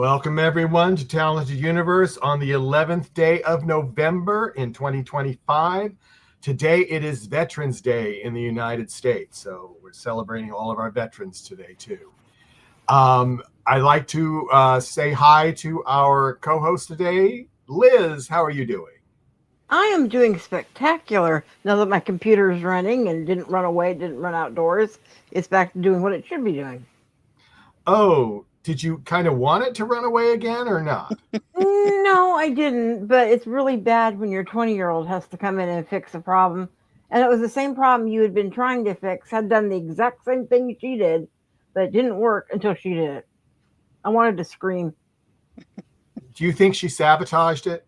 Welcome everyone to Talented Universe on the 11th day of November in 2025. Today it is Veterans Day in the United States, so we're celebrating all of our veterans today too. I'd like to say hi to our co-host today, Liz. How are you doing? I am doing spectacular now that my computer is running and didn't run away, didn't run outdoors. It's back to doing what it should be doing. Oh, did you kind of want it to run away again or not? No, I didn't, but it's really bad when your 20-year-old has to come in and fix a problem. And it was the same problem you had been trying to fix, had done the exact same thing she did, but it didn't work until she did it. I wanted to scream. Do you think she sabotaged it?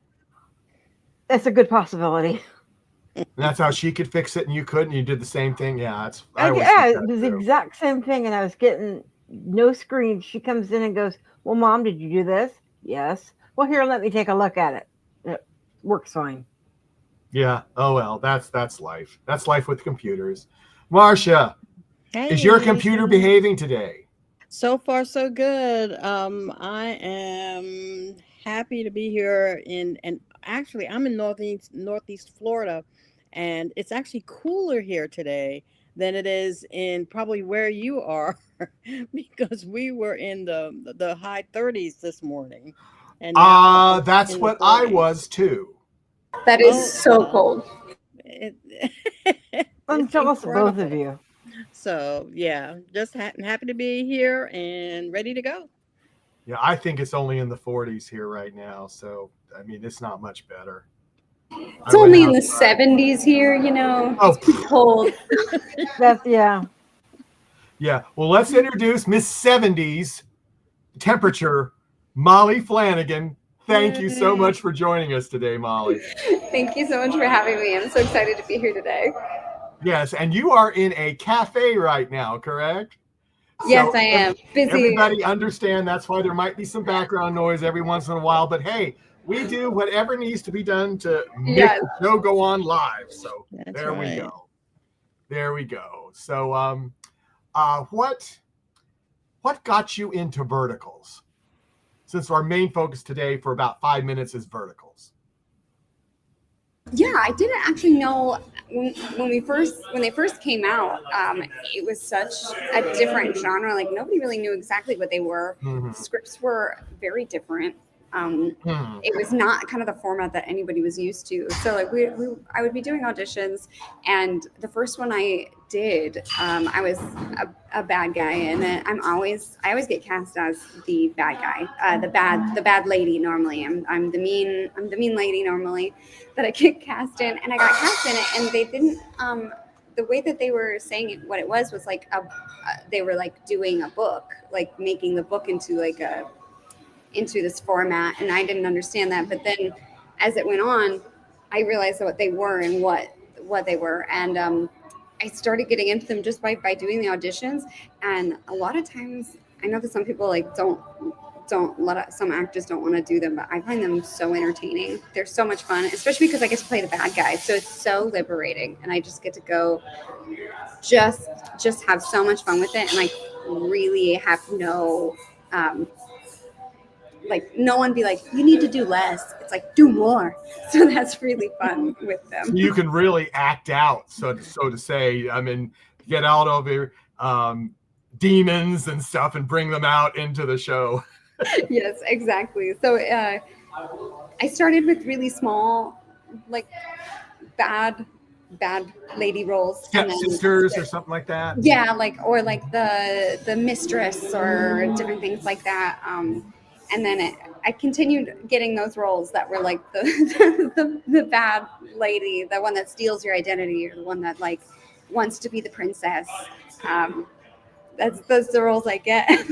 That's a good possibility. And that's how she could fix it and you couldn't? You did the same thing? Yeah, it was the exact same thing, and I was getting no screen. She comes in and goes, "Well, Mom, did you do this?" "Yes." "Well, here, let me take a look at it." It works fine. Yeah. Oh, well, that's life. That's life with computers. Marcia, hey. Is your computer behaving today? So far, so good. I am happy to be here and actually I'm in Northeast Florida, and it's actually cooler here today than it is in probably where you are because we were in the high 30s this morning. And that's what I was too. That is so cold. I'm jealous of both of you. So yeah, just happy to be here and ready to go. Yeah, I think it's only in the 40s here right now. So, I mean, it's not much better. It's only in the 70s here, you know. Oh, it's cold. Yeah. Yeah. Well, let's introduce Miss 70s temperature, Molly Flanagan. Thank you so much for joining us today, Molly. Thank you so much for having me. I'm so excited to be here today. Yes, and you are in a cafe right now, correct? Yes, I am. Busy. Everybody understand that's why there might be some background noise every once in a while, but hey, we do whatever needs to be done to make the show go on live. So there we go. There we go. So what got you into verticals? Since our main focus today for about 5 minutes is verticals. Yeah, I didn't actually know when they first came out. It was such a different genre. Like nobody really knew exactly what they were. Mm-hmm. Scripts were very different. It was not kind of the format that anybody was used to. So like I would be doing auditions, and the first one I did, I was a bad guy, and then I always get cast as the bad guy, the bad lady. Normally, I'm the mean lady normally that I get cast in, and I got cast in it, and they didn't. The way that they were saying it, what it was like they were like doing a book, like making the book into this format, and I didn't understand that. But then as it went on, I realized what they were and what they were, and I started getting into them just by doing the auditions. And a lot of times, I know that some people like some actors don't want to do them, but I find them so entertaining. They're so much fun, especially because I get to play the bad guy, so it's so liberating, and I just get to go just have so much fun with it, and like really have no no one be like, you need to do less. It's like, do more. So that's really fun with them. You can really act out, so to say. I mean, get out of your demons and stuff and bring them out into the show. Yes, exactly. So I started with really small, like bad lady roles. Stepsisters or something like that. Yeah, or the mistress or different things like that. And then I continued getting those roles that were like the bad lady, the one that steals your identity, or the one that like wants to be the princess. That's the roles I get.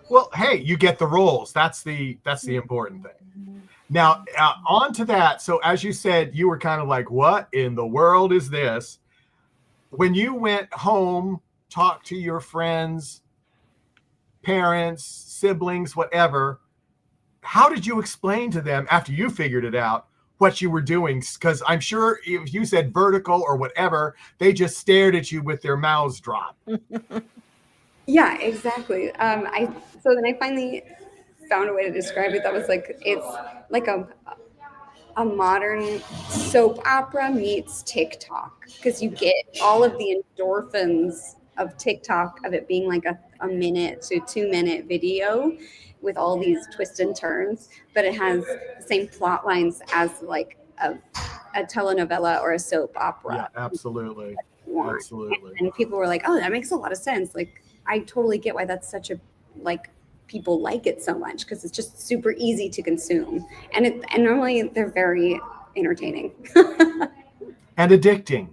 Well, hey, you get the roles. That's the important thing. Now, on to that. So as you said, you were kind of like, what in the world is this? When you went home, talked to your friends, parents, siblings, whatever, how did you explain to them after you figured it out what you were doing? Because I'm sure if you said vertical or whatever, they just stared at you with their mouths dropped. Yeah, exactly. So then I finally found a way to describe it that was like, it's like a modern soap opera meets TikTok, because you get all of the endorphins of TikTok, of it being like a minute to 2 minute video with all these twists and turns, but it has the same plot lines as like a telenovela or a soap opera. Yeah, absolutely. Absolutely. And people were like, oh, that makes a lot of sense. Like, I totally get why that's such a, like, people like it so much, because it's just super easy to consume. And normally they're very entertaining. And addicting.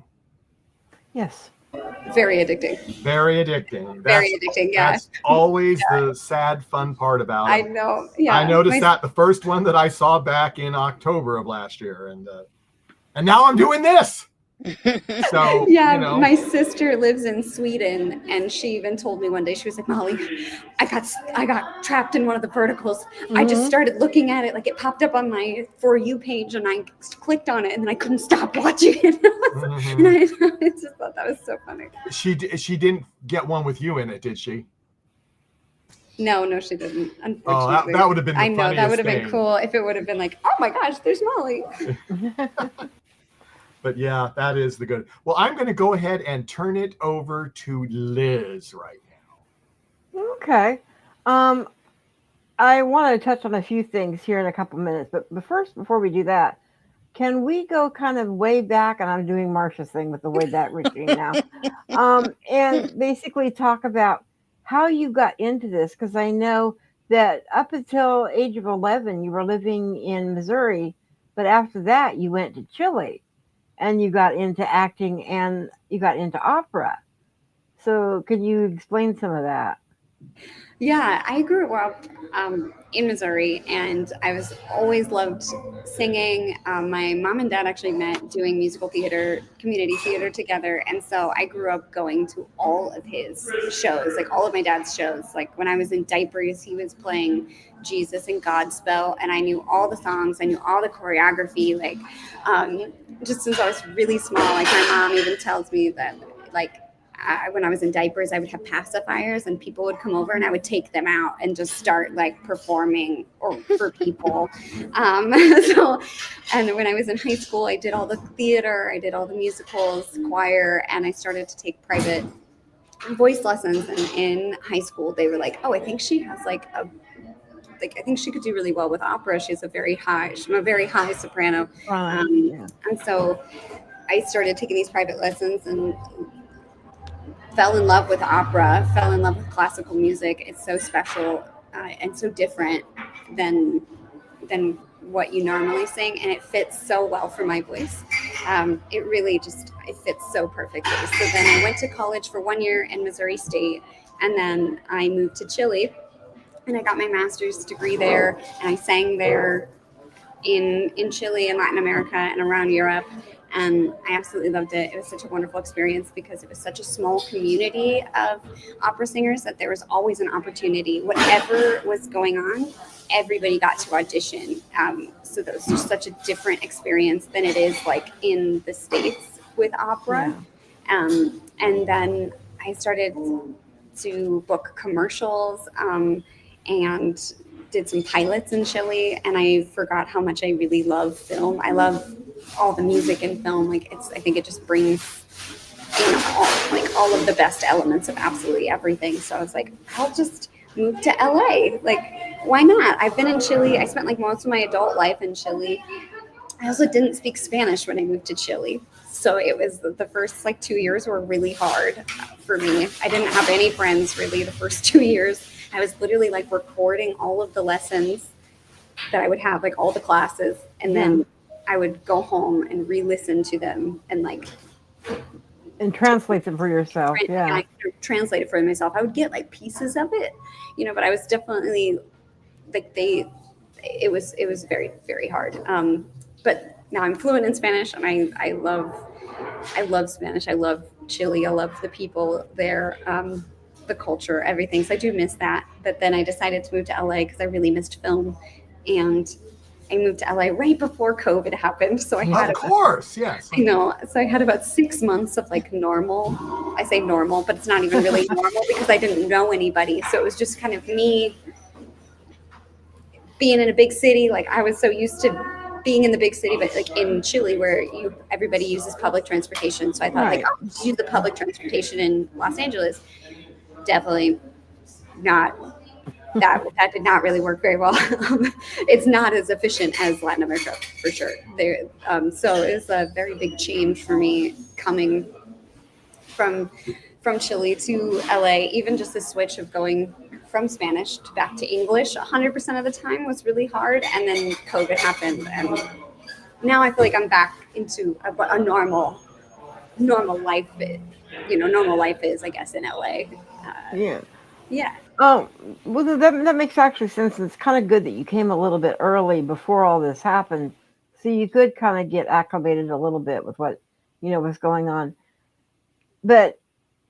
Yes. Very addicting. Very addicting. Very addicting, yeah. That's always the sad, fun part about it. I know. Yeah. I noticed that the first one that I saw back in October of last year. And now I'm doing this. So yeah, you know. My sister lives in Sweden, and she even told me one day, she was like, Molly, I got trapped in one of the verticals. I just started looking at it, like it popped up on my For You page, and I clicked on it, and then I couldn't stop watching it. And I just thought that was so funny. She didn't get one with you in it, did she? No, she didn't. Unfortunately, oh, that would have been the I know that would have thing. been cool if it would have been like, oh my gosh, there's Molly. But yeah, that is the good. Well, I'm going to go ahead and turn it over to Liz right now. Okay. I want to touch on a few things here in a couple minutes, but first, before we do that, can we go kind of way back? And I'm doing Marsha's thing with the way back routine now, and basically talk about how you got into this, because I know that up until age of 11, you were living in Missouri, but after that, you went to Chile. And you got into acting and you got into opera. So could you explain some of that? Yeah, I grew up in Missouri, and I was always loved singing. My mom and dad actually met doing musical theater, community theater together. And so I grew up going to all of his shows, like all of my dad's shows. Like when I was in diapers, he was playing Jesus and Godspell, and I knew all the songs. I knew all the choreography, like just since I was really small. Like my mom even tells me that, like, when I was in diapers, I would have pacifiers, and people would come over, and I would take them out and just start like performing for people. So, and when I was in high school, I did all the theater, I did all the musicals, choir, and I started to take private voice lessons. And in high school, they were like, "Oh, I think she has I think she could do really well with opera. She's a very high soprano." And so I started taking these private lessons and fell in love with opera, fell in love with classical music. It's so special and so different than what you normally sing, and it fits so well for my voice. It really it fits so perfectly. So then I went to college for 1 year in Missouri State, and then I moved to Chile, and I got my master's degree there, and I sang there in Chile and Latin America and around Europe. And I absolutely loved it. It was such a wonderful experience because it was such a small community of opera singers that there was always an opportunity. Whatever was going on, everybody got to audition. So that was just such a different experience than it is like in the States with opera. And then I started to book commercials and did some pilots in Chile. And I forgot how much I really love film. I love all the music in film. I think it just brings all of the best elements of absolutely everything. So I was like, I'll just move to LA. Like, why not? I've been in Chile. I spent like most of my adult life in Chile. I also didn't speak Spanish when I moved to Chile. So it was the first 2 years were really hard for me. I didn't have any friends really the first 2 years. I was literally recording all of the lessons that I would have, all the classes. And then I would go home and re-listen to them and translate them for yourself. And I could translate it for myself. I would get pieces of it, but I was definitely it was very, very hard. But now I'm fluent in Spanish, and I love Spanish. I love Chile. I love the people there, the culture, everything. So I do miss that. But then I decided to move to LA because I really missed film, and I moved to LA right before COVID happened. So I had yes. I know. So I had about 6 months of normal. I say normal, but it's not even really normal because I didn't know anybody. So it was just kind of me being in a big city, like I was so used to being in the big city, but like in Chile where everybody uses public transportation. So I thought like, I'll use the public transportation in Los Angeles. Definitely not. That did not really work very well. It's not as efficient as Latin America for sure. So it was a very big change for me coming from Chile to LA. Even just the switch of going from Spanish to back to English 100% of the time was really hard. And then COVID happened, and now I feel like I'm back into a normal life. Normal life is, I guess, in LA. Yeah. Oh, well, that makes actually sense. And it's kind of good that you came a little bit early before all this happened, so you could kind of get acclimated a little bit with what was going on. But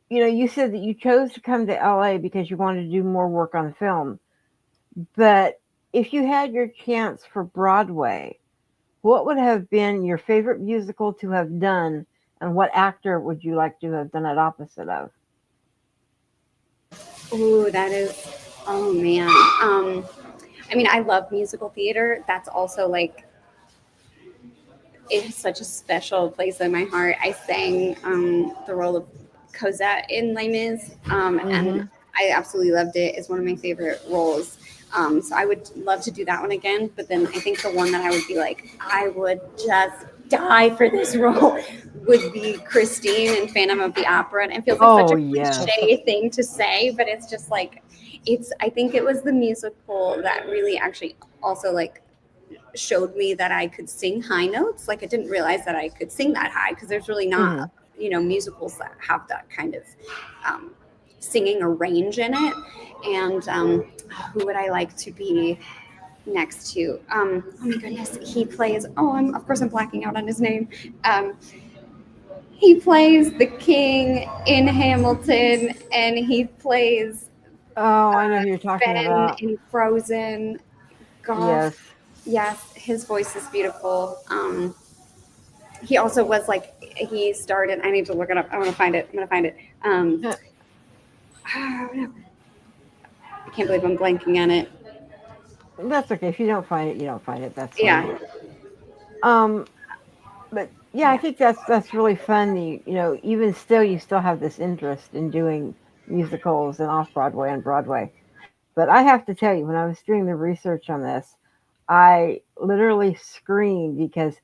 you said that you chose to come to LA because you wanted to do more work on film. But if you had your chance for Broadway, what would have been your favorite musical to have done, and what actor would you like to have done it opposite of? Oh, oh man. I mean, I love musical theater. That's also like, it's such a special place in my heart. I sang the role of Cosette in Les Mis, and I absolutely loved it. It's one of my favorite roles. So I would love to do that one again. But then I think the one that I would be like, I would just die for this role would be Christine in Phantom of the Opera. And it feels like such a cliche thing to say, but it's just like, I think it was the musical that really actually also like showed me that I could sing high notes. Like I didn't realize that I could sing that high, because there's really not, musicals that have that kind of singing or range in it. And who would I like to be next to? Oh my goodness, he plays. Of course I'm blacking out on his name. He plays the king in Hamilton, and he plays. I know who you're talking about. In Frozen. Golf. Yes, his voice is beautiful. He also was like, he started. I need to look it up. I want to find it. I'm gonna find it. I can't believe I'm blanking on it. That's okay. If you don't find it, you don't find it. That's fine. But yeah, I think that's really fun. Even still, you still have this interest in doing musicals and off Broadway and Broadway. But I have to tell you, when I was doing the research on this, I literally screamed because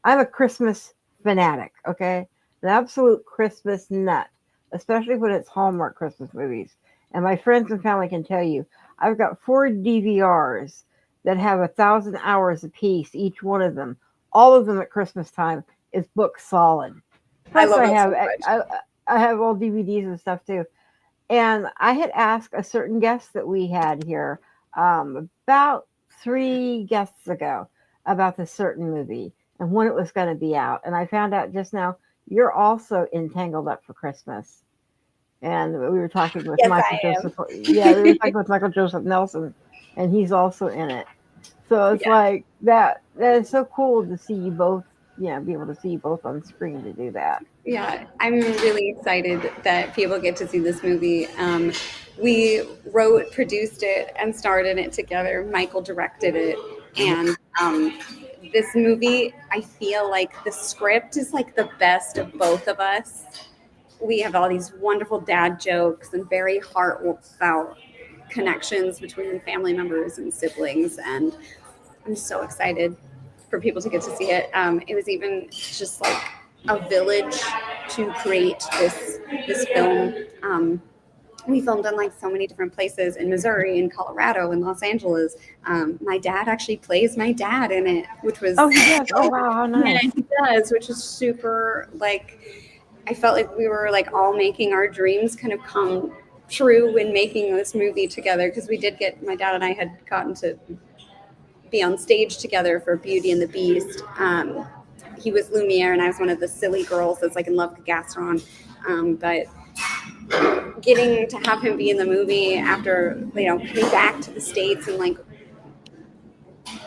I'm a Christmas fanatic. Okay, an absolute Christmas nut, especially when it's Hallmark Christmas movies. And my friends and family can tell you, I've got 4 DVRs that have 1,000 hours apiece, each one of them. All of them at Christmas time is booked solid. Plus, I have all DVDs and stuff too. And I had asked a certain guest that we had here about 3 guests ago about this certain movie and when it was going to be out. And I found out just now you're also entangled up for Christmas. And we were talking with Michael Joseph. Yeah, we were talking with Michael Joseph Nelson, and he's also in it. So it's like that is so cool to see you both, be able to see you both on screen to do that. Yeah, I'm really excited that people get to see this movie. We wrote, produced it, and starred in it together. Michael directed it. And this movie, I feel like the script is like the best of both of us. We have all these wonderful dad jokes and very heartfelt connections between family members and siblings. And I'm so excited for people to get to see it. It was even just like a village to create this film. We filmed in like so many different places in Missouri, in Colorado, in Los Angeles. My dad actually plays my dad in it, which was he does. Oh wow, how nice. Yeah, he does, which is super like. I felt like we were like all making our dreams kind of come true when making this movie together, because my dad and I had gotten to be on stage together for Beauty and the Beast. He was Lumiere and I was one of the silly girls that's like in love with Gaston. But getting to have him be in the movie after, coming back to the States and like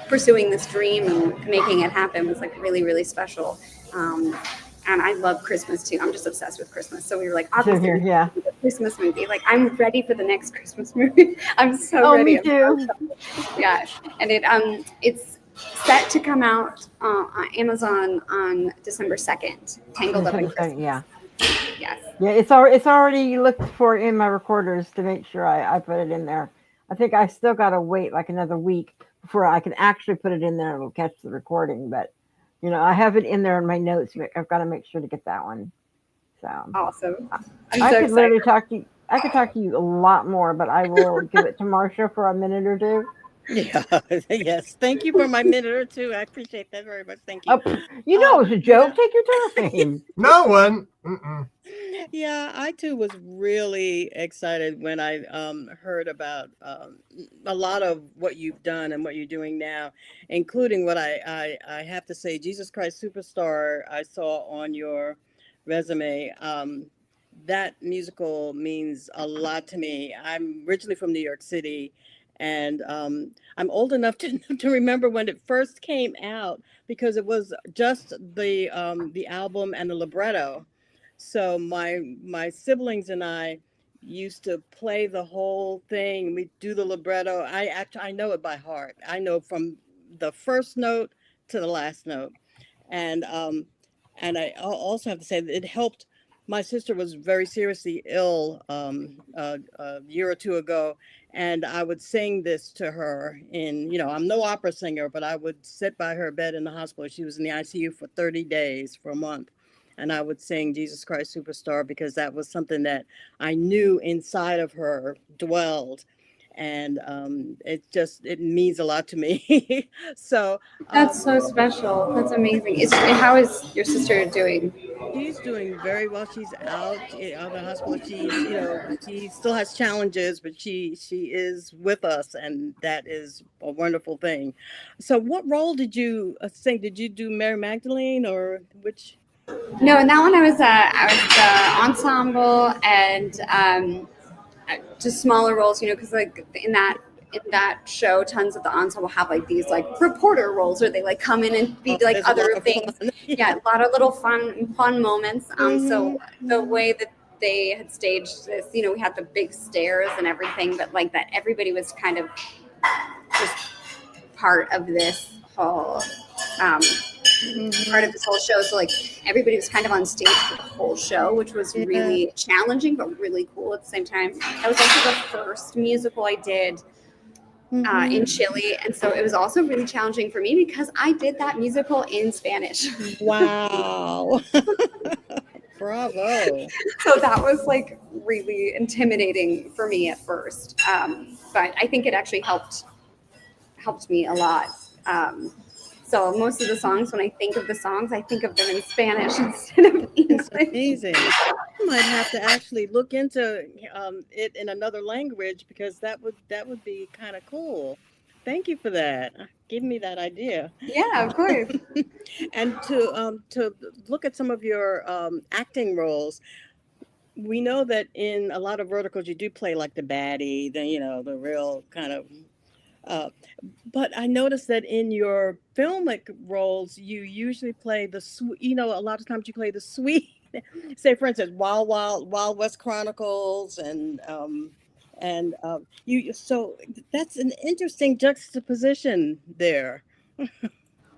pursuing this dream and making it happen was like really, really special. And I love Christmas too. I'm just obsessed with Christmas. So we were like, Same obviously, here, yeah. a Christmas movie. Like, I'm ready for the next Christmas movie. I'm so Oh, ready. me too. Yeah, and it's set to come out on Amazon on December 2nd. Tangled Up in Christmas. Yeah. Yes. Yeah, it's already looked for in my recorders to make sure I put it in there. I think I still got to wait like another week before I can actually put it in there and it'll catch the recording. But, I have it in there in my notes. I've got to make sure to get that one. So Awesome. I could literally talk to you. I could talk to you a lot more, but I will give it to Marsha for a minute or two. Yeah. Yes. Thank you for my minute or two. I appreciate that very much. Thank you. It was a joke. Take your time. No one. Mm-mm. Yeah, I too was really excited when I heard about a lot of what you've done and what you're doing now, including what I have to say, Jesus Christ Superstar, I saw on your resume. That musical means a lot to me. I'm originally from New York City, and I'm old enough to remember when it first came out because it was just the album and the libretto. So my siblings and I used to play the whole thing. We do the libretto. I know it by heart. I know from the first note to the last note, and I also have to say that it helped. My sister was very seriously ill a year or two ago, and I would sing this to her I'm no opera singer, but I would sit by her bed in the hospital. She was in the ICU for 30 days, for a month. And I would sing Jesus Christ Superstar because that was something that I knew inside of her dwelled. And it means a lot to me. So That's so special. That's amazing. How is your sister doing? She's doing very well. She's out of the hospital. She still has challenges, but she is with us, and that is a wonderful thing. So what role did you sing? Did you do Mary Magdalene or which? No, in that one I was ensemble and just smaller roles, because like in that show, tons of the ensemble have like these like reporter roles where they like come in and be like other things. Yeah, a lot of little fun moments. So the way that they had staged this, we had the big stairs and everything, but like that everybody was kind of just part of this whole show. So like everybody was kind of on stage for the whole show, which was really challenging but really cool at the same time. That was also the first musical I did in Chile, and so it was also really challenging for me because I did that musical in Spanish. Wow. Bravo. So that was like really intimidating for me at first, but I think it actually helped me a lot. So most of the songs, when I think of the songs, I think of them in Spanish instead of English. That's amazing. I might have to actually look into it in another language because that would be kind of cool. Thank you for that. Give me that idea. Yeah, of course. And to look at some of your acting roles, we know that in a lot of verticals you do play like the baddie, the real kind of. But I noticed that in your filmic roles, you usually play the sweet. A lot of times you play the sweet. Say, for instance, Wild West Chronicles, and you. So that's an interesting juxtaposition there.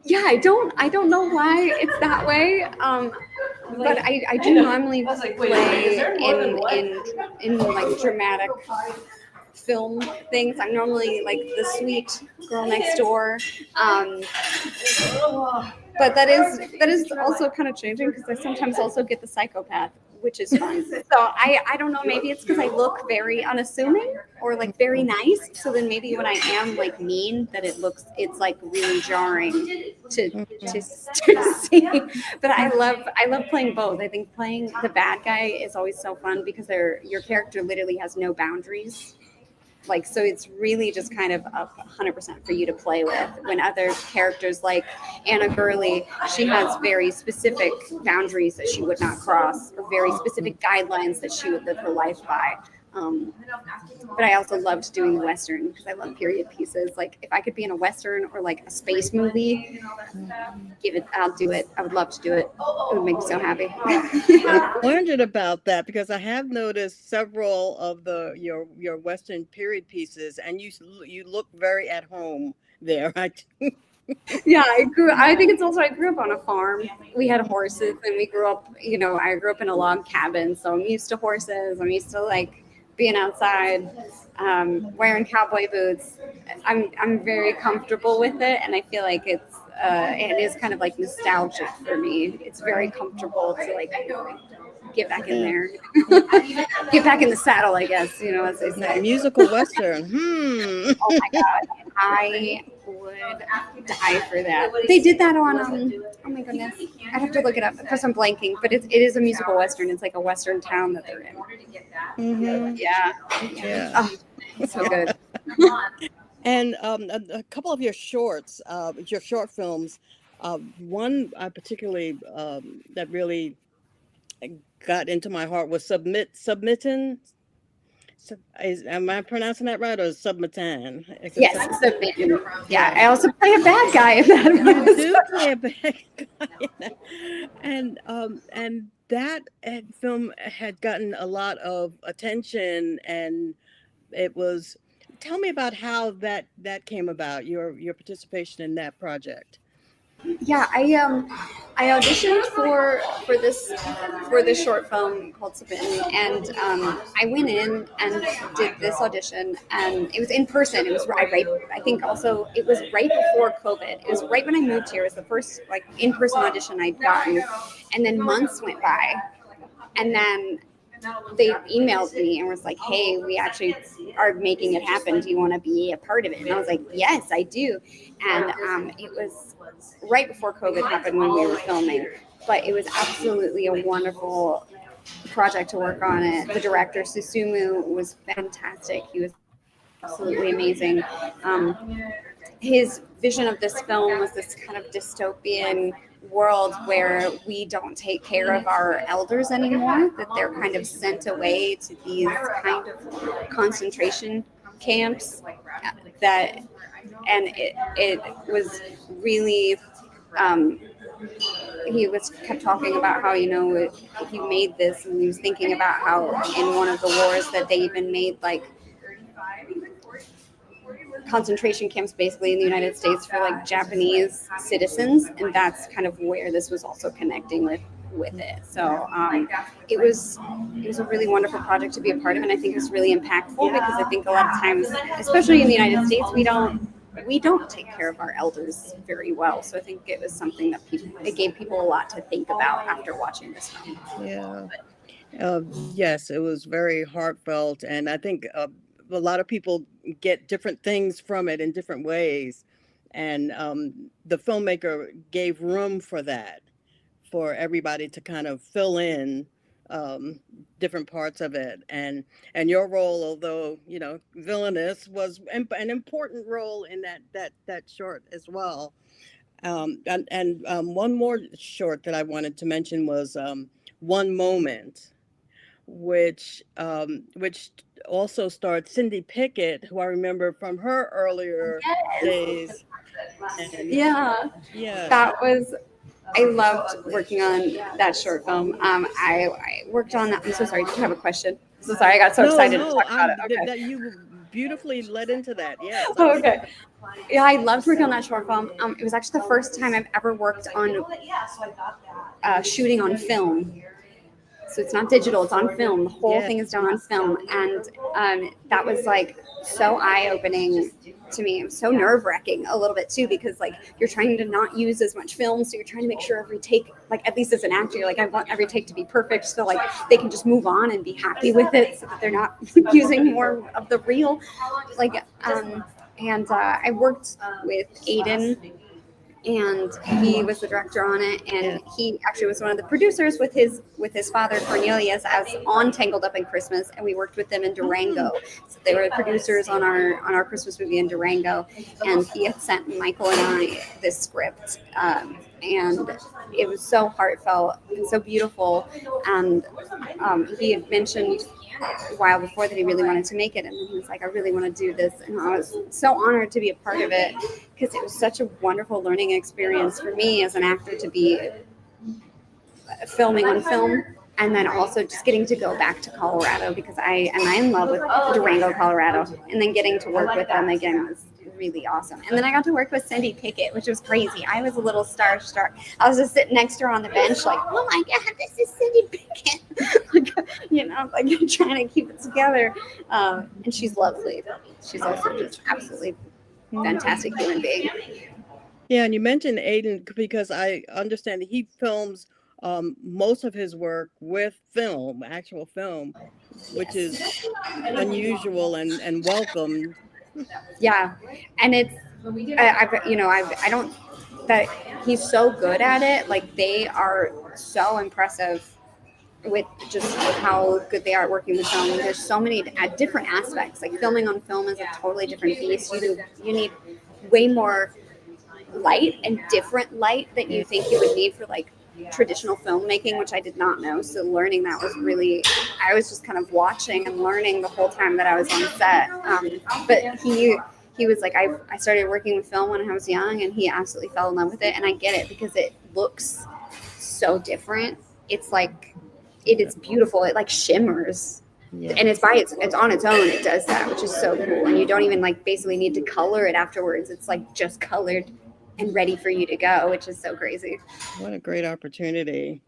Yeah, I don't know why it's that way. But I do normally play in like dramatic film things. I'm normally like the sweet girl next door, but that is also kind of changing because I sometimes also get the psychopath, which is fun. So I don't know, maybe it's because I look very unassuming or like very nice, so then maybe when I am like mean, that it's like really jarring to see. But I love playing both. I think playing the bad guy is always so fun because your character literally has no boundaries. Like, so it's really just kind of up 100% for you to play with. When other characters like Anna Gurley, she has very specific boundaries that she would not cross, or very specific guidelines that she would live her life by. But I also loved doing the Western because I love period pieces. Like if I could be in a Western or like a space movie, I'll do it. I would love to do it. It would make me so happy. I wondered about that because I have noticed several of your Western period pieces, and you look very at home there. Yeah, I think it's also, I grew up on a farm. We had horses and we grew up, I grew up in a log cabin. So I'm used to horses. I'm used to like being outside, wearing cowboy boots. I'm very comfortable with it. And I feel like it is kind of like nostalgic for me. It's very comfortable to like get back in there, get back in the saddle, I guess, as they say. Musical Western. Oh my God. I would die for that. They did that on, oh my goodness. I'd have to look it up because I'm blanking, but it is a musical Western. It's like a Western town that they're in. Mm-hmm. Yeah. Oh, it's so good. And a couple of your shorts, your short films, one I particularly that really got into my heart was Submittan. Am I pronouncing that right, or Submittan? Yes, Submittan. Yeah, I also play a bad guy in that. You do play a bad guy, and that film had gotten a lot of attention, and it was. Tell me about how that came about. Your participation in that project. Yeah, I auditioned for this short film called Submittan, and I went in and did this audition, and it was in person. It was right. I think also it was right before COVID. It was right when I moved here. It was the first like in-person audition I'd gotten, and then months went by, and then they emailed me and was like, hey, we actually are making it happen. Do you want to be a part of it? And I was like, yes, I do. And it was right before COVID happened when we were filming, but it was absolutely a wonderful project to work on it. The director, Susumu, was fantastic. He was absolutely amazing. His vision of this film was this kind of dystopian world where we don't take care of our elders anymore, that they're kind of sent away to these kind of concentration camps and it was really he kept talking about how he made this, and he was thinking about how in one of the wars that they even made like concentration camps basically in the United States for like Japanese citizens, and that's kind of where this was also connecting with it. So it was a really wonderful project to be a part of, and I think it was really impactful because I think a lot of times, especially in the United States, we don't take care of our elders very well. So I think it was something that it gave people a lot to think about after watching this film. Yeah. Yes, it was very heartfelt, and I think a lot of people get different things from it in different ways, and the filmmaker gave room for that, for everybody to kind of fill in different parts of it, and your role, although villainous, was an important role in that short as well. And one more short that I wanted to mention was One Moment, which also starred Cindy Pickett, who I remember from her earlier days. And, yeah, that was. I loved working on that short film. I worked on that. I'm so sorry. Did you have a question? So sorry. I got so excited to talk about it. Okay. That you beautifully led into that. Yeah. Oh, okay. Yeah, I loved working on that short film. It was actually the first time I've ever worked on shooting on film. So it's not digital, it's on film. The whole thing is done on film. And that was like so eye-opening to me. It was so nerve-wracking a little bit too, because like you're trying to not use as much film. So you're trying to make sure every take, like at least as an actor, you're like, I want every take to be perfect. So like they can just move on and be happy with it so that they're not using more of the reel. Like, I worked with Aiden, and he was the director on it, and he actually was one of the producers with his father Cornelius as on Tangled Up in Christmas, and we worked with them in Durango. So they were the producers on our Christmas movie in Durango, and he had sent Michael and I this script, and it was so heartfelt and so beautiful. And he had mentioned a while before that he really wanted to make it, and then he was like, I really want to do this, and I was so honored to be a part of it because it was such a wonderful learning experience for me as an actor to be filming on film. And then also just getting to go back to Colorado because I'm in love with Durango, Colorado. And then getting to work with them again was really awesome. And then I got to work with Cindy Pickett, which was crazy. I was a little starstruck. I was just sitting next to her on the bench like, oh my God, this is Cindy Pickett. Like trying to keep it together. And she's lovely. She's also just absolutely fantastic human being. Yeah, and you mentioned Aiden because I understand that he films most of his work with actual film, which is unusual and welcome. Yeah, and it's I don't that he's so good at it. Like they are so impressive with just how good they are at working with film. There's so many different aspects. Like filming on film is a totally different beast. You need way more light and different light that you think you would need for like traditional filmmaking, which I did not know. So learning that was really, I was just kind of watching and learning the whole time that I was on set. But he was like, I started working with film when I was young, and he absolutely fell in love with it. And I get it because it looks so different. It's like, it is beautiful. It like shimmers. Yeah. And it's on its own. It does that, which is so cool. And you don't even like basically need to color it afterwards. It's like just colored and ready for you to go, which is so crazy. What a great opportunity.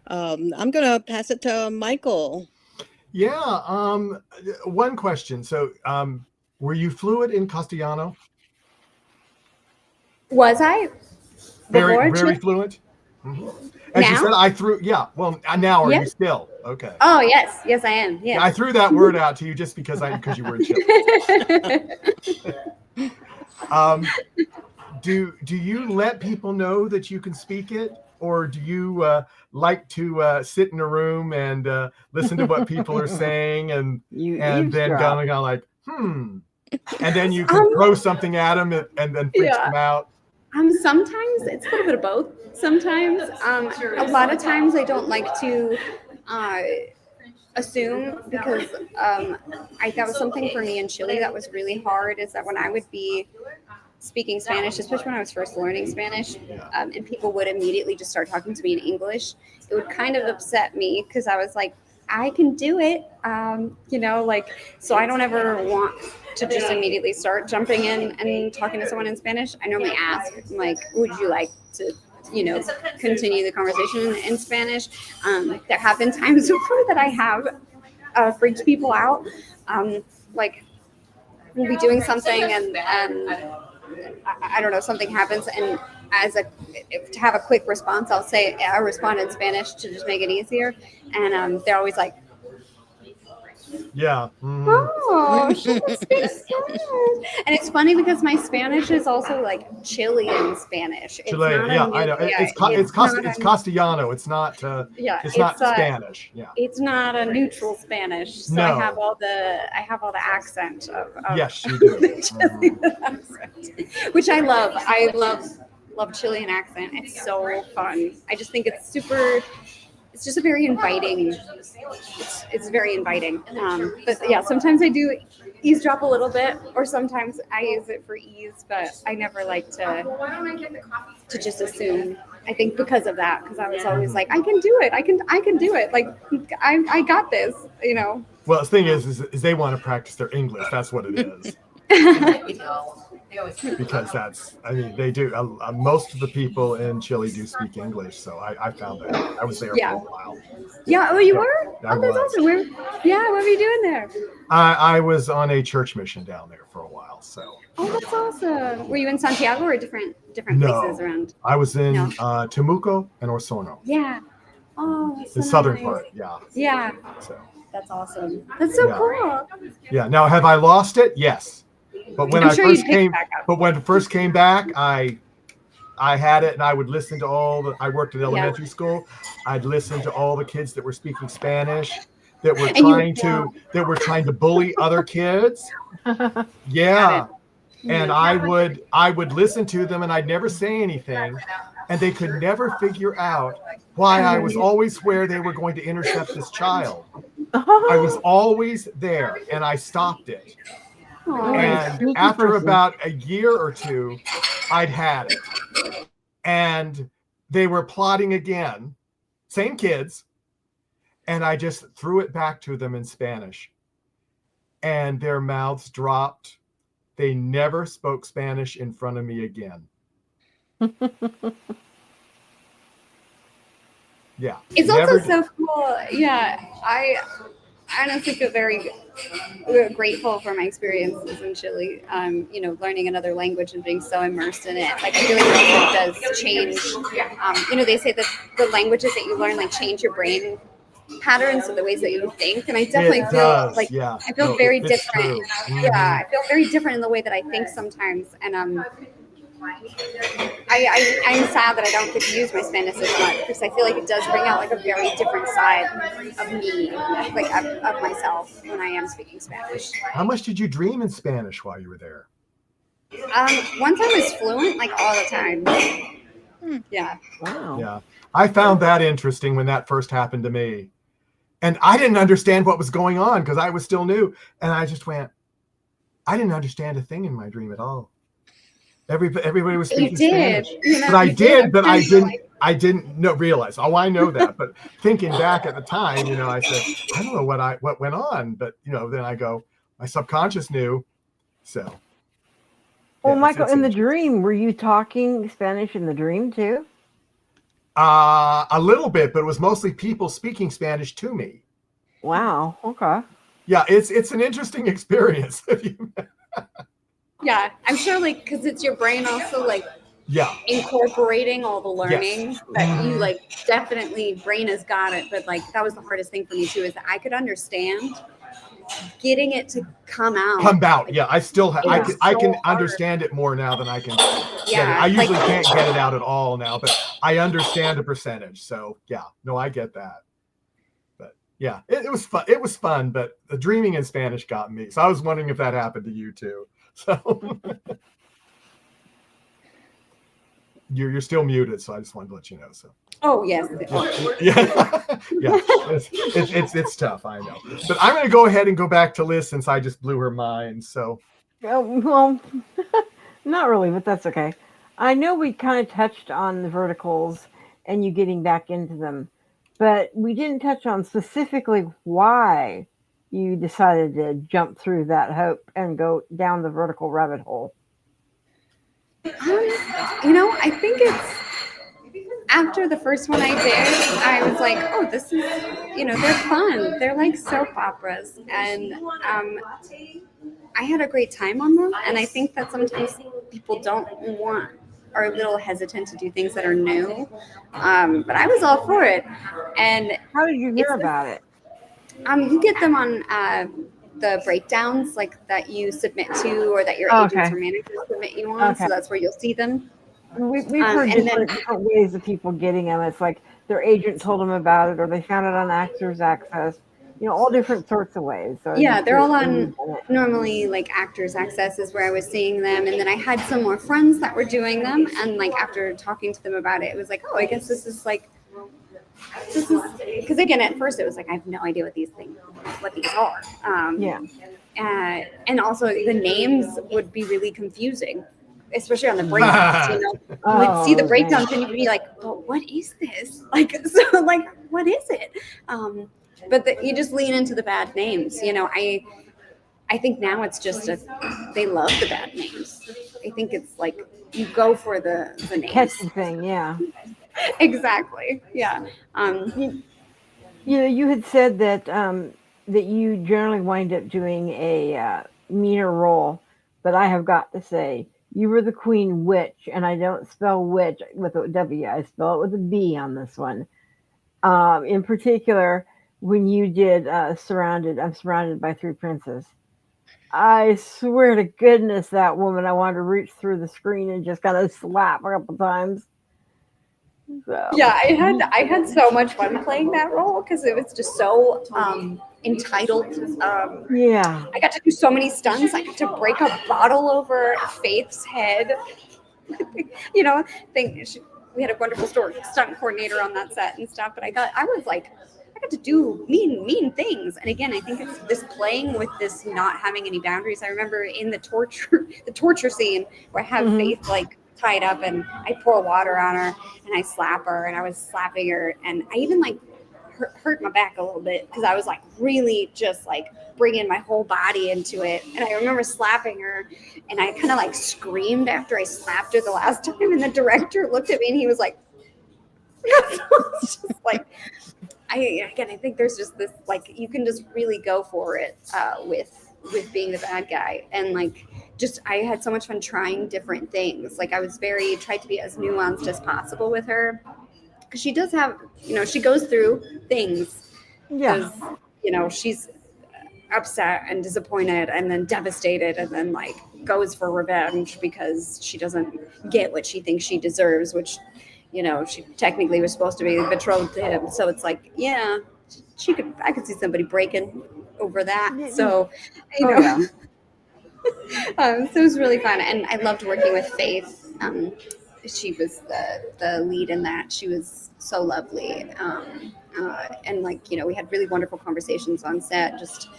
I'm going to pass it to Michael. Yeah. One question. So were you fluent in Castellano? Was I? Very fluent? Mm-hmm. And now? she said I threw, yeah. Well, now are you still? Okay. Oh, yes. Yes, I am. Yeah. I threw that word out to you just because you were in Chile. Do you let people know that you can speak it, or do you like to sit in a room and listen to what people are saying and then go like, and then you can throw something at them and then freak them out? Sometimes it's a little bit of both. Sometimes, a lot of times I don't like to assume because that was something for me in Chile that was really hard, is that when I would be speaking Spanish, especially when I was first learning Spanish, and people would immediately just start talking to me in English, it would kind of upset me because I was like, I can do it, so I don't ever want to just immediately start jumping in and talking to someone in Spanish. I normally ask, like, would you like to, continue the conversation in Spanish? There have been times before that I have freaked people out. Like, we'll be doing something and I don't know, something happens, and to have a quick response, I'll respond in Spanish to just make it easier, and they're always like, yeah. Mm-hmm. Oh, she speaks Spanish. And it's funny because my Spanish is also like Chilean Spanish. Chilean, yeah, I know. It's Castellano. It's not. It's not Spanish. Yeah. It's not a neutral Spanish. So no. I have all the accent of yes, you do. Chilean accent, which I love. I love Chilean accent. It's so fun. I just think it's super. It's just a very inviting. It's very inviting. But yeah, sometimes I do eavesdrop a little bit, or sometimes I use it for ease. But I never like to just assume. I think because of that, because I was always like, I can do it. I can do it. Like I got this. Well, the thing is they want to practice their English. That's what it is. Because they do. Most of the people in Chile do speak English, so I found that. I was there for a while. Yeah. Oh, you were? Oh, that's awesome. What were you doing there? I was on a church mission down there for a while. So. Oh, that's awesome. Were you in Santiago or different places around? I was in Temuco and Osorno. Yeah. Oh, that's so the southern nice. part. Yeah. Yeah. So. That's awesome. That's so cool. Yeah. Now, have I lost it? Yes. But when I first came back, I had it, and I would listen to I worked in elementary school. I'd listen to all the kids that were speaking Spanish, that were trying to bully other kids. Yeah. And I would listen to them, and I'd never say anything, and they could never figure out why I was always where they were going to intercept this child. I was always there, and I stopped it. Aw. And sneaky after person. about a year or two, I'd had it. And they were plotting again, same kids. And I just threw it back to them in Spanish. And their mouths dropped. They never spoke Spanish in front of me again. Yeah. It's never also so cool. Yeah, I honestly feel very grateful for my experiences in Chile. You know, learning another language and being so immersed in it. Like, I feel like it really does change. You know, they say that the languages that you learn like change your brain patterns or the ways that you think, and I definitely It feel does, like yeah. I feel No, very it's different. true. Yeah, I feel very different in the way that I think sometimes, and I'm sad that I don't get to use my Spanish as much because I feel like it does bring out like a very different side of me, like of myself when I am speaking Spanish. How much did you dream in Spanish while you were there? Once I was fluent, like all the time. Yeah. Wow. Yeah. I found that interesting when that first happened to me. And I didn't understand what was going on because I was still new. And I just went, I didn't understand a thing in my dream at all. Everybody was speaking Spanish. You know, But I you did, but I feel didn't realize. Oh, I know that. But thinking back at the time, you know, I said, I don't know what went on. But, you know, then I go, my subconscious knew. So. Well, yeah, Michael, it's in the interesting. dream, were you talking Spanish in the dream too? A little bit, but it was mostly people speaking Spanish to me. Wow. Okay. Yeah, it's an interesting experience. Yeah, I'm sure, like, because it's your brain also like Yeah. incorporating all the learning Yes. that you like. Definitely, brain has got it, but like that was the hardest thing for me too. Is that I could understand getting it to come out. Like, yeah, I still have. I can so understand it more now than I can get it. Yeah, I usually like- can't get it out at all now, but I understand a percentage. So yeah, no, I get that. But yeah, it was fun. It was fun, but the dreaming in Spanish got me. So I was wondering if that happened to you too. So you're still muted, so I just wanted to let you know. So. Oh yes. Yeah. It's tough, I know. But I'm going to go ahead and go back to Liz since I just blew her mind. So. Well, not really, but that's okay. I know we kind of touched on the verticals and you getting back into them, but we didn't touch on specifically why you decided to jump through that hoop and go down the vertical rabbit hole. You know, I think it's after the first one I did, I was like, oh, this is, you know, they're fun. They're like soap operas. And I had a great time on them. And I think that sometimes people don't want, are a little hesitant to do things that are new. But I was all for it. And how did you hear about it? You get them on the breakdowns, like that you submit to, or that your agents or managers submit you on. So that's where you'll see them. We've heard different ways of people getting them. It's like their agent told them about it, or they found it on Actors Access. You know, all different sorts of ways. So yeah, they're all on normally like Actors Access is where I was seeing them, and then I had some more friends that were doing them, and like after talking to them about it, it was like, oh, I guess this is because again, at first it was like I have no idea what these are. And also the names would be really confusing, especially on the breakdowns. You know, you would see the breakdowns and you'd be like, "Well, what is this?" Like, so like, what is it? But you just lean into the bad names. You know, I think now it's just they love the bad names. I think it's like you go for the names. Catchy thing, yeah. Exactly. Yeah. You know, you had said that that you generally wind up doing a meaner role, but I have got to say, you were the Queen Witch, and I don't spell witch with a W. I spell it with a B on this one. In particular, when you did I'm Surrounded by Three Princes. I swear to goodness, that woman, I wanted to reach through the screen and just kind of slap a couple times. So. Yeah, I had so much fun playing that role because it was just so entitled. Yeah, I got to do so many stunts. I got to break a bottle over Faith's head. You know, we had a wonderful stunt coordinator on that set and stuff. But I I got to do mean things. And again, I think it's this playing with this not having any boundaries. I remember in the torture scene where I have Faith like tied up and I pour water on her and I slap her, and I was slapping her, and I even like hurt my back a little bit because I was like really just like bringing my whole body into it. And I remember slapping her, and I kind of like screamed after I slapped her the last time, and the director looked at me and he was like, it's just like, I think there's just this, like, you can just really go for it with being the bad guy. And like, just, I had so much fun trying different things. Like I was tried to be as nuanced as possible with her, because she does have, she goes through things. Yeah. She's upset and disappointed and then devastated, and then like goes for revenge because she doesn't get what she thinks she deserves, which, she technically was supposed to be betrothed to him. So it's like, yeah, I could see somebody breaking over that. So, so it was really fun. And I loved working with Faith. She was the lead in that. She was so lovely. And like, we had really wonderful conversations on set just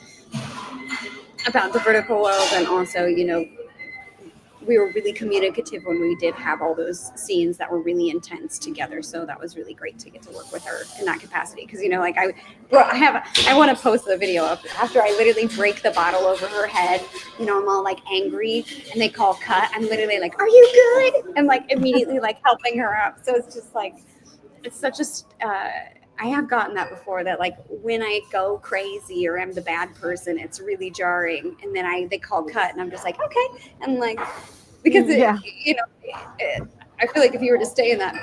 about the vertical world. And also, we were really communicative when we did have all those scenes that were really intense together. So that was really great to get to work with her in that capacity. Because, like I want to post the video of after I literally break the bottle over her head, I'm all like angry and they call cut. I'm literally like, are you good? And like immediately like helping her up. So it's just like, it's such a, I have gotten that before, that like when I go crazy or I'm the bad person, it's really jarring. And then they call cut and I'm just like, okay. And like, because I feel like if you were to stay in that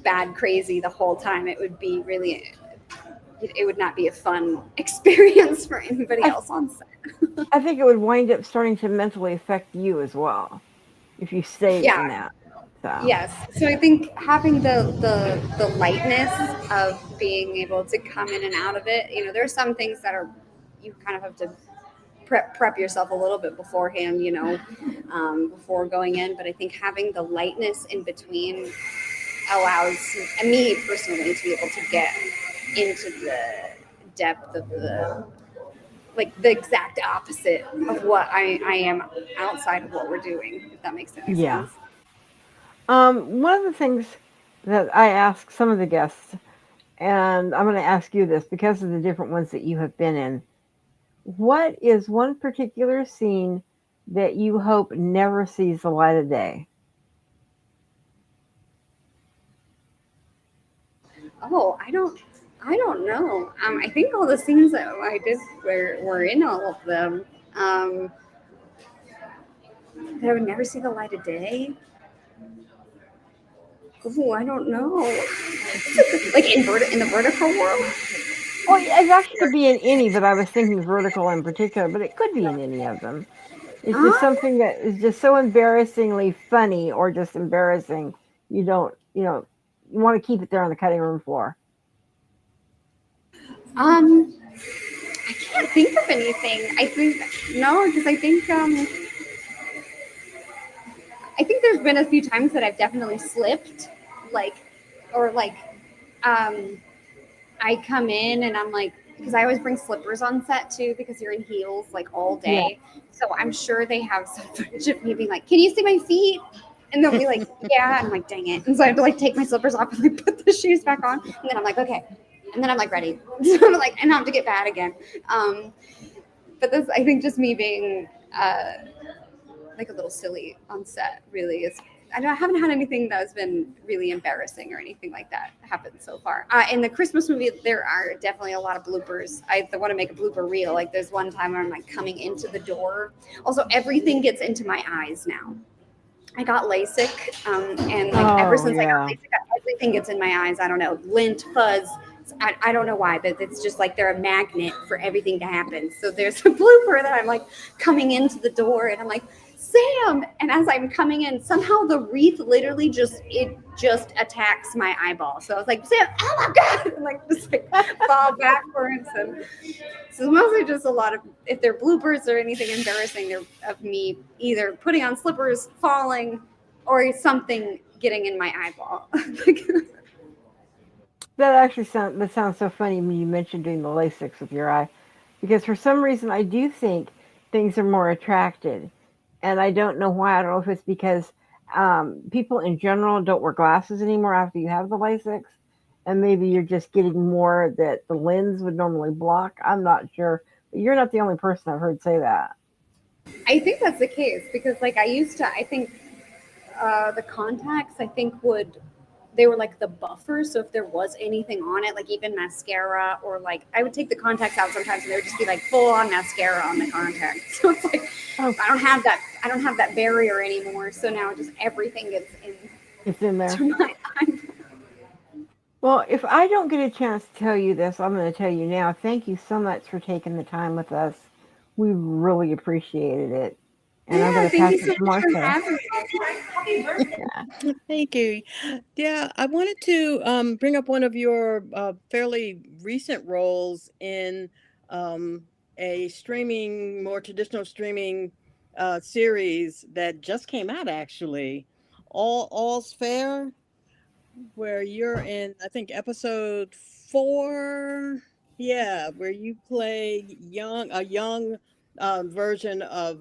bad crazy the whole time, it would be really, it would not be a fun experience for anybody else on set. I think it would wind up starting to mentally affect you as well if you stayed in that. So. Yes. So I think having the lightness of being able to come in and out of it, there are some things that you kind of have to prep yourself a little bit beforehand, before going in. But I think having the lightness in between allows me personally to be able to get into the depth of the exact opposite of what I am outside of what we're doing, if that makes sense. Yeah. One of the things that I ask some of the guests, and I'm going to ask you this because of the different ones that you have been in, what is one particular scene that you hope never sees the light of day? Oh, I don't know. I think all the scenes that I did were in all of them. That I would never see the light of day. Oh, I don't know. Like in the vertical world? Well, it actually could be in any, but I was thinking vertical in particular, but it could be in any of them. It's just something that is just so embarrassingly funny or just embarrassing. You want to keep it there on the cutting room floor. I can't think of anything. Because I think there's been a few times that I've definitely slipped, I come in and I'm like, because I always bring slippers on set too, because you're in heels like all day. Yeah. So I'm sure they have some footage of me being like, can you see my feet? And they'll be like, yeah. I'm like, dang it. And so I have to like take my slippers off and like put the shoes back on. And then I'm like, okay. And then I'm like, ready. So I'm like, and I have to get bad again. But this, I think just me being like a little silly on set really is, I haven't had anything that's been really embarrassing or anything like that happen so far. In the Christmas movie, there are definitely a lot of bloopers. I want to make a blooper reel. Like there's one time where I'm like coming into the door. Also, everything gets into my eyes now. I got LASIK, and like ever since I got LASIK, everything gets in my eyes. I don't know, lint, fuzz. I don't know why, but it's just like they're a magnet for everything to happen. So there's a blooper that I'm like coming into the door, and I'm like, Sam, and as I'm coming in, somehow the wreath literally just attacks my eyeball. So I was like, Sam, oh my God, and like just like fall backwards. And so mostly just a lot of, if they're bloopers or anything embarrassing, they're of me either putting on slippers, falling, or something getting in my eyeball. That sounds so funny when you mentioned doing the LASIK with your eye, because for some reason I do think things are more attracted, and I don't know why. I don't know if it's because people in general don't wear glasses anymore after you have the LASIK, and maybe you're just getting more that the lens would normally block. I'm not sure, but you're not the only person I've heard say that. I think that's the case because like I think the contacts I think they were like the buffer. So if there was anything on it, like even mascara or like I would take the contacts out sometimes and there would just be like full on mascara on the contacts. So it's like Oh, I don't have that barrier anymore. So now just everything gets it's in there. into my eye. Well, if I don't get a chance to tell you this, I'm going to tell you now. Thank you so much for taking the time with us. We really appreciated it. And I'm Yeah, going to thank pass you it so to much for Martha. having me. Yeah. Thank you. Yeah, I wanted to bring up one of your fairly recent roles in a more traditional streaming series that just came out, actually. All's Fair, where you're in, I think, episode 4. Yeah, where you play a young version of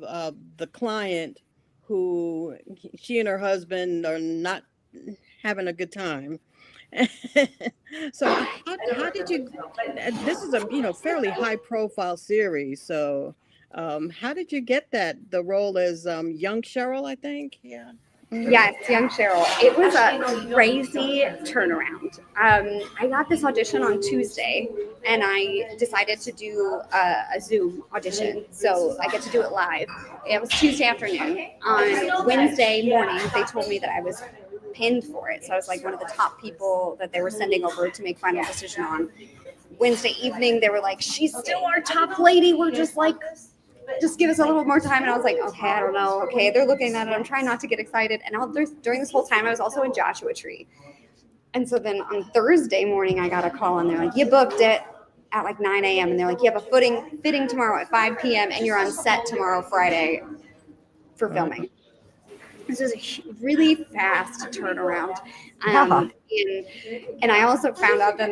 the client who she and her husband are not having a good time. So how did you? This is a fairly high profile series. So how did you get the role as young Cheryl? I think. Yeah. Yes, young Cheryl. It was a crazy turnaround. I got this audition on Tuesday, and I decided to do a Zoom audition. So I get to do it live. It was Tuesday afternoon. On Wednesday morning, they told me that I was pinned for it. So I was like one of the top people that they were sending over to make final decision on. Wednesday evening, they were like, "She's still our top lady. We're just give us a little more time." And I was like, okay, I don't know. Okay, they're looking at it. I'm trying not to get excited. And during this whole time, I was also in Joshua Tree. And so then on Thursday morning, I got a call and they're like, "You booked it at like 9 a.m. And they're like, "You have a fitting tomorrow at 5 p.m. and you're on set tomorrow, Friday for filming." This is a really fast turnaround. And I also found out that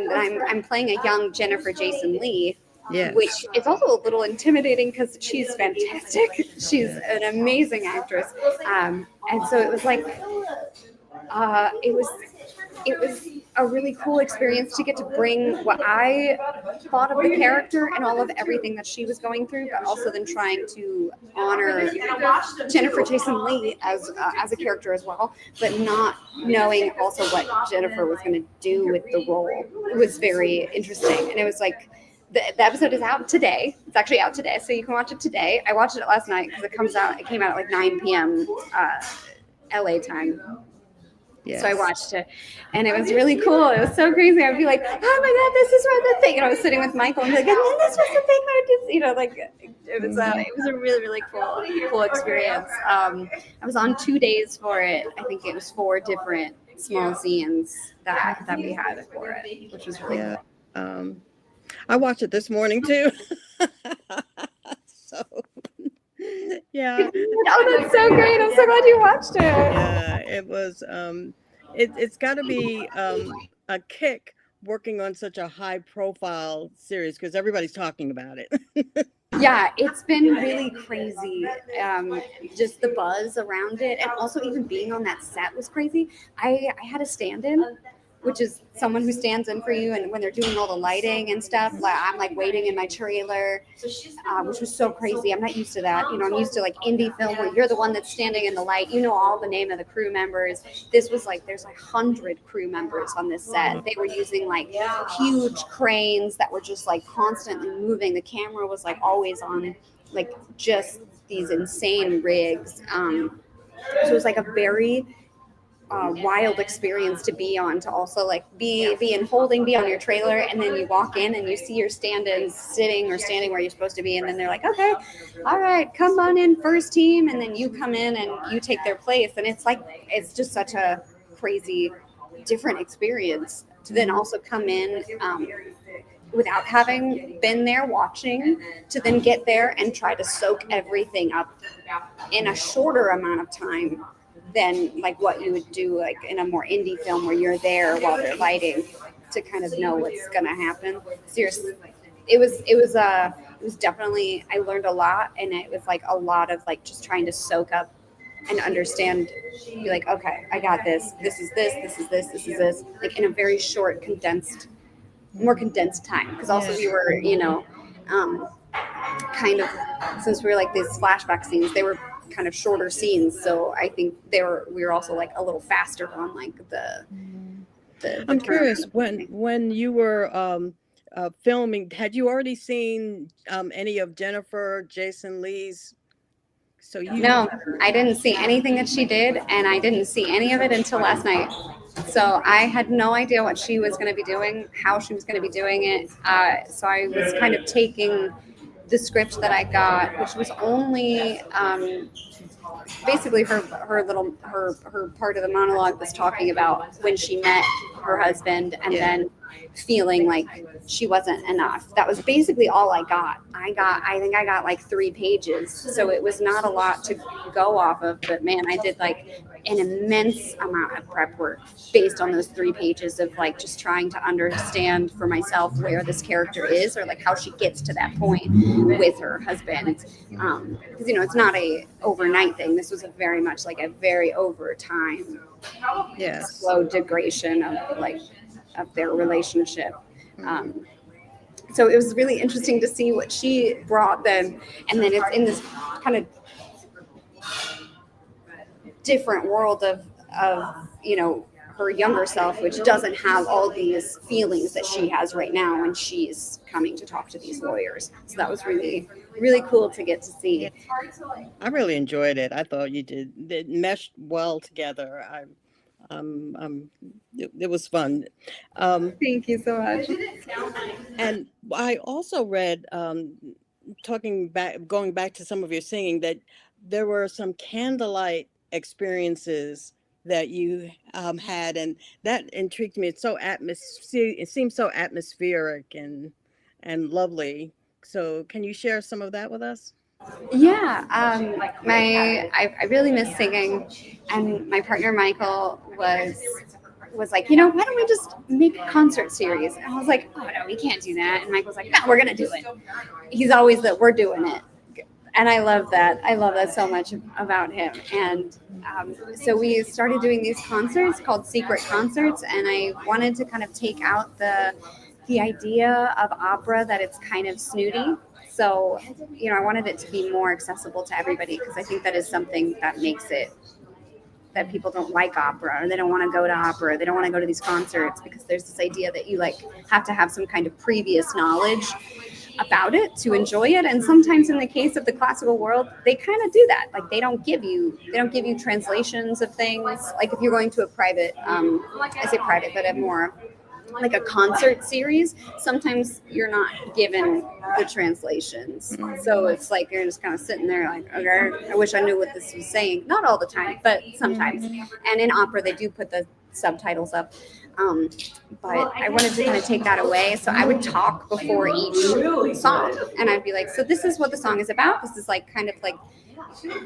I'm playing a young Jennifer Jason Leigh, Yes. which is also a little intimidating because she's fantastic. She's an amazing actress. And so it was like, it was a really cool experience to get to bring what I thought of the character and all of everything that she was going through, but also then trying to honor Jennifer Jason Leigh as a character as well, but not knowing also what Jennifer was going to do with the role. It was very interesting. And it was like, the episode is out today. It's actually out today, so you can watch it today. I watched it last night because it came out at like 9 p.m. LA time. Yes. So I watched it, and it was really cool. It was so crazy. I'd be like, "Oh my God, this is what the thing." And I was sitting with Michael and be like, "And then this was the thing I just, like it was a really really cool experience." I was on 2 days for it. I think it was 4 different small scenes that we had for it, which was really cool. I watched it this morning too. So yeah. Oh, that's so great. I'm so glad you watched it. Yeah, it was it's got to be a kick working on such a high profile series because everybody's talking about it. Yeah, it's been really crazy. Just the buzz around it, and also even being on that set was crazy. I had a stand-in, which is someone who stands in for you, and when they're doing all the lighting and stuff, like I'm like waiting in my trailer, which was so crazy. I'm not used to that. I'm used to like indie film where you're the one that's standing in the light. You know all the name of the crew members. This was like there's like 100 crew members on this set. They were using like huge cranes that were just like constantly moving. The camera was like always on like just these insane rigs. So it was like a very wild experience to be on, to also like be on your trailer, and then you walk in and you see your stand-ins sitting or standing where you're supposed to be, and then they're like, "Okay, all right, come on in first team," and then you come in and you take their place, and it's just such a crazy different experience to then also come in without having been there watching, to then get there and try to soak everything up in a shorter amount of time than like what you would do like in a more indie film where you're there while they're lighting, to kind of know what's gonna happen. Seriously, it was definitely, I learned a lot, and it was like a lot of like just trying to soak up and understand, be like, okay, I got this. This is this. This is this. This is this. Like in a very short, more condensed time. Because also we were, kind of, since we were like these flashback scenes, they were kind of shorter scenes. So I think we were also like a little faster on like the I'm curious, when you were filming, had you already seen any of Jennifer Jason Leigh's? No, I didn't see anything that she did, and I didn't see any of it until last night. So I had no idea what she was going to be doing, how she was going to be doing it. So I was kind of taking the script that I got, which was only basically her part of the monologue was talking about when she met her husband and then feeling like she wasn't enough. That was basically all I got. I think I got like 3 pages. So it was not a lot to go off of, but man, I did like an immense amount of prep work based on those 3 pages of like just trying to understand for myself where this character is, or like how she gets to that point with her husband. Because it's not a overnight thing. This was a very much like a very over time, slow degradation of their relationship. So it was really interesting to see what she brought then, and then it's in this kind of different world of her younger self, which doesn't have all these feelings that she has right now when she's coming to talk to these lawyers. So that was really, really cool to get to see. I really enjoyed it. I thought you did. It meshed well together. It was fun. Thank you so much. And I also read, going back to some of your singing, that there were some candlelight experiences that you had, and that intrigued me. It's so it seems so atmospheric and lovely. So can you share some of that with us? Yeah, I really miss singing, and my partner Michael was like, why don't we just make a concert series? And I was like, oh no, we can't do that. And Michael's like, no, we're gonna do it. He's always that we're doing it, and I love that. I love that so much about him. And so we started doing these concerts called secret concerts, and I wanted to kind of take out the idea of opera that it's kind of snooty. So, I wanted it to be more accessible to everybody, because I think that is something that makes it that people don't like opera, or they don't want to go to opera. They don't want to go to these concerts because there's this idea that you have to have some kind of previous knowledge about it to enjoy it. And sometimes in the case of the classical world, they kind of do that. Like they don't give you translations of things. Like if you're going to a private, I say private, but a more like a concert series, sometimes you're not given the translations. So it's like you're just kind of sitting there like, okay, I wish I knew what this was saying. Not all the time, but sometimes. And in opera, they do put the subtitles up. But I wanted to kind of take that away. So I would talk before each song, and I'd be like, so this is what the song is about. This is like kind of like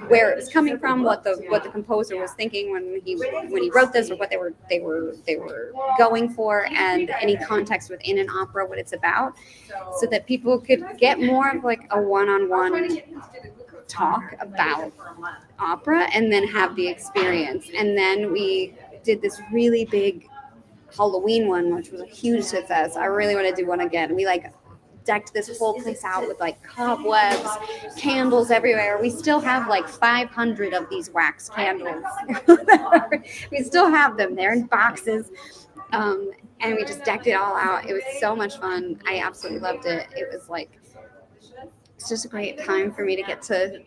where it was coming from, what the composer was thinking when he wrote this, or what they were going for, and any context within an opera, what it's about, so that people could get more of like a one-on-one talk about opera, and then have the experience. And then we did this really big Halloween one, which was a huge success. I really want to do one again. We decked this whole place out with cobwebs, candles everywhere. We still have 500 of these wax candles. We still have them. They're in boxes. And we just decked it all out. It was so much fun. I absolutely loved it. It was it's just a great time for me to get to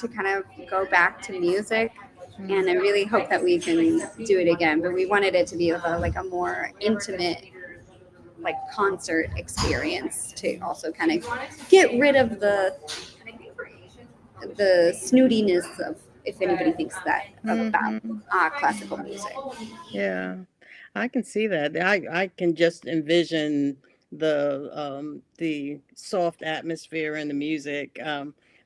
kind of go back to music. And I really hope that we can do it again. But we wanted it to be a more intimate concert experience, to also kind of get rid of the snootiness of, if anybody thinks that about classical music. Yeah, I can see that. I can just envision the soft atmosphere and the music.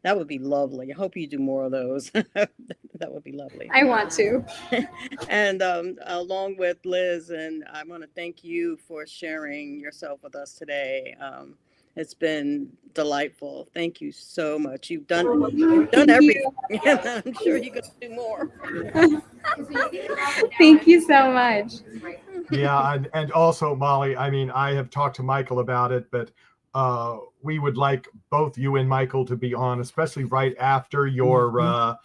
That would be lovely. I hope you do more of those. That would be lovely. I want to. And along with Liz, and I want to thank you for sharing yourself with us today. It's been delightful. Thank you so much. You've done everything. I'm sure you're going to do more. Thank you so much. Yeah, and also, Molly, I mean, I have talked to Michael about it, but we would like both you and Michael to be on, especially right after your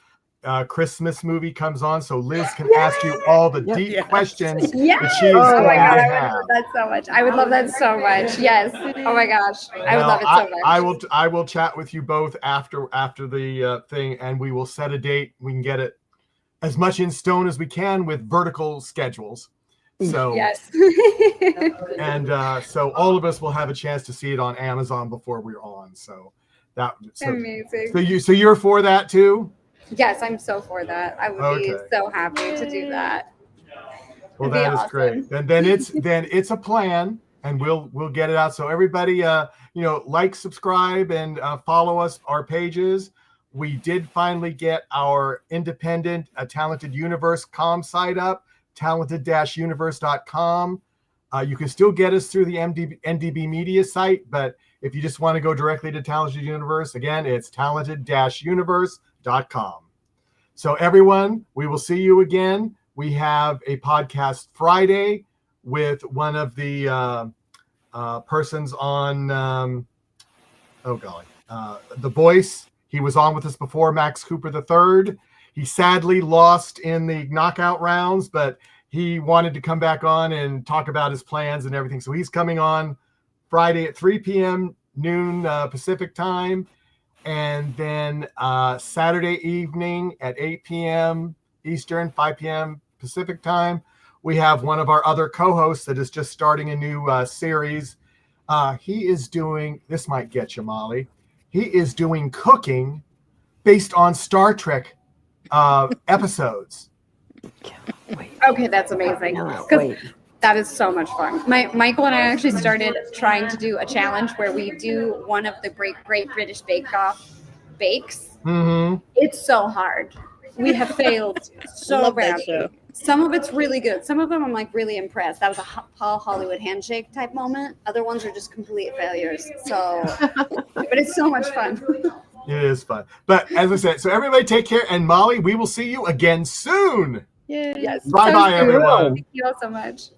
Christmas movie comes on, so Liz can ask you all the deep questions that she is Oh my going God, to I would have. love that so much. I would love that so much. Yes. Oh my gosh, I would love it so much. I will chat with you both after the thing, and we will set a date. We can get it as much in stone as we can with vertical schedules. So yes. And so all of us will have a chance to see it on Amazon before we're on. So Amazing. So you're for that too? Yes, I'm so for that. I would be so happy to do that. Well, that is awesome. Great. And then it's a plan, and we'll get it out. So everybody, like, subscribe, and follow us, our pages. We did finally get our independent Talented Universe site up, talented-universe.com. You can still get us through the NDB Media site, but if you just want to go directly to Talented Universe, again, it's talented-universe.com. So everyone, we will see you again. We have a podcast Friday with one of the persons on, The Voice. He was on with us before, Max Cooper III. He sadly lost in the knockout rounds, but he wanted to come back on and talk about his plans and everything. So he's coming on Friday at 3 p.m. noon Pacific time. And then Saturday evening at 8 p.m. Eastern, 5 p.m. Pacific time, we have one of our other co-hosts that is just starting a new series. He is doing, this might get you, Molly, he is doing cooking based on Star Trek episodes. Okay, that's amazing. That is so much fun. Michael and I actually started trying to do a challenge where we do one of the Great British Bake Off bakes. Mm-hmm. It's so hard. We have failed so badly. Some of it's really good. Some of them I'm like really impressed. That was a Paul Hollywood handshake type moment. Other ones are just complete failures. So, but it's so much fun. It is fun. But as I said, so everybody take care. And Molly, we will see you again soon. Yes. Bye-bye, everyone. Thank you all so much.